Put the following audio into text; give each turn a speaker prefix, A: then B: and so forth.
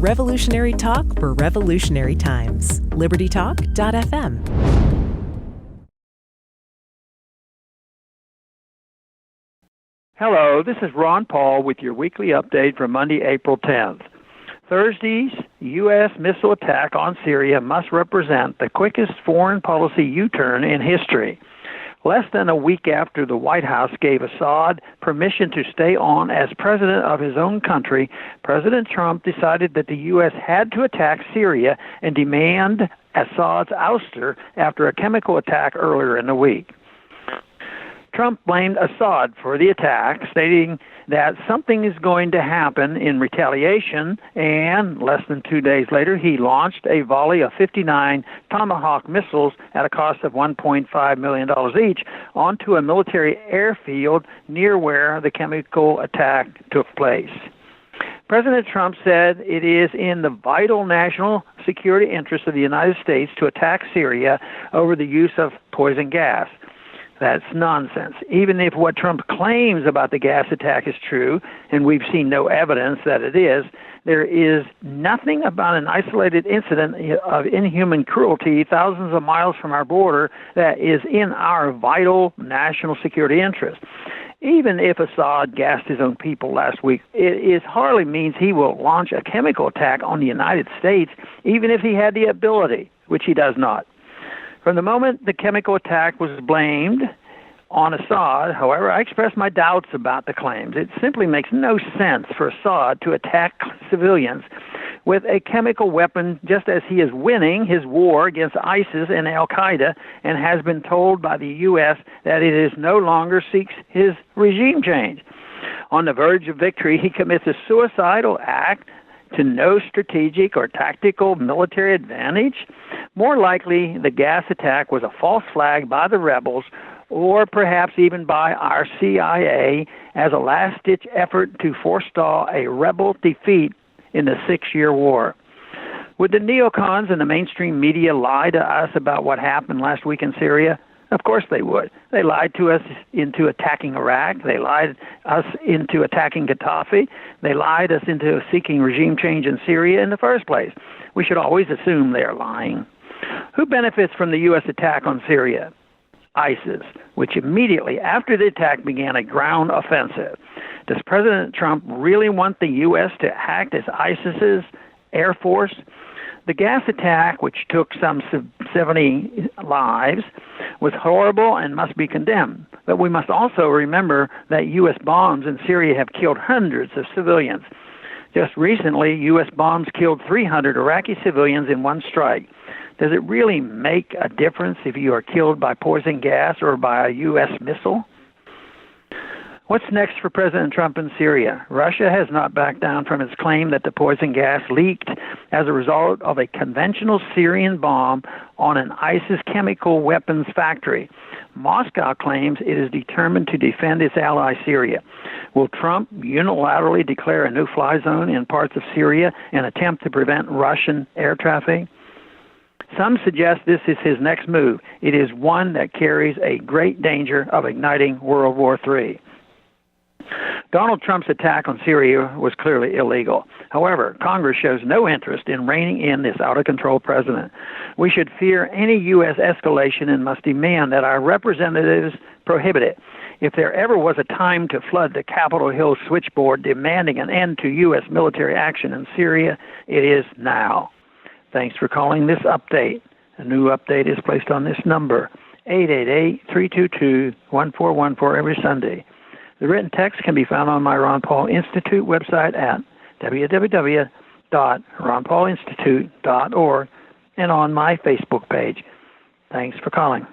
A: Revolutionary talk for revolutionary times. LibertyTalk.fm.
B: Hello, this is Ron Paul with your weekly update for Monday, April 10th. Thursday's U.S. missile attack on Syria must represent the quickest foreign policy U-turn in history. Less than a week after the White House gave Assad permission to stay on as president of his own country, President Trump decided that the U.S. had to attack Syria and demand Assad's ouster after a chemical attack earlier in the week. Trump blamed Assad for the attack, stating that something is going to happen in retaliation, and less than 2 days later, he launched a volley of 59 Tomahawk missiles at a cost of $1.5 million each onto a military airfield near where the chemical attack took place. President Trump said it is in the vital national security interest of the United States to attack Syria over the use of poison gas. That's nonsense. Even if what Trump claims about the gas attack is true, and we've seen no evidence that it is, there is nothing about an isolated incident of inhuman cruelty thousands of miles from our border that is in our vital national security interest. Even if Assad gassed his own people last week, it hardly means he will launch a chemical attack on the United States, even if he had the ability, which he does not. From the moment the chemical attack was blamed on Assad, however, I expressed my doubts about the claims. It simply makes no sense for Assad to attack civilians with a chemical weapon just as he is winning his war against ISIS and al-Qaeda and has been told by the U.S. that it is no longer seeks his regime change. On the verge of victory, he commits a suicidal act to no strategic or tactical military advantage. More likely, the gas attack was a false flag by the rebels or perhaps even by our CIA as a last-ditch effort to forestall a rebel defeat in the 6-year war. Would the neocons and the mainstream media lie to us about what happened last week in Syria? Of course they would. They lied to us into attacking Iraq. They lied us into attacking Gaddafi. They lied us into seeking regime change in Syria in the first place. We should always assume they are lying. Who benefits from the U.S. attack on Syria? ISIS, which immediately after the attack began a ground offensive. Does President Trump really want the U.S. to act as ISIS's air force? The gas attack, which took some 70 lives, was horrible and must be condemned. But we must also remember that U.S. bombs in Syria have killed hundreds of civilians. Just recently, U.S. bombs killed 300 Iraqi civilians in one strike. Does it really make a difference if you are killed by poison gas or by a U.S. missile? What's next for President Trump in Syria? Russia has not backed down from its claim that the poison gas leaked as a result of a conventional Syrian bomb on an ISIS chemical weapons factory. Moscow claims it is determined to defend its ally Syria. Will Trump unilaterally declare a no-fly zone in parts of Syria and attempt to prevent Russian air traffic? Some suggest this is his next move. It is one that carries a great danger of igniting World War III. Donald Trump's attack on Syria was clearly illegal. However, Congress shows no interest in reining in this out-of-control president. We should fear any U.S. escalation and must demand that our representatives prohibit it. If there ever was a time to flood the Capitol Hill switchboard demanding an end to U.S. military action in Syria, it is now. Thanks for calling this update. A new update is placed on this number, 888-322-1414 every Sunday. The written text can be found on my Ron Paul Institute website at www.ronpaulinstitute.org and on my Facebook page. Thanks for calling.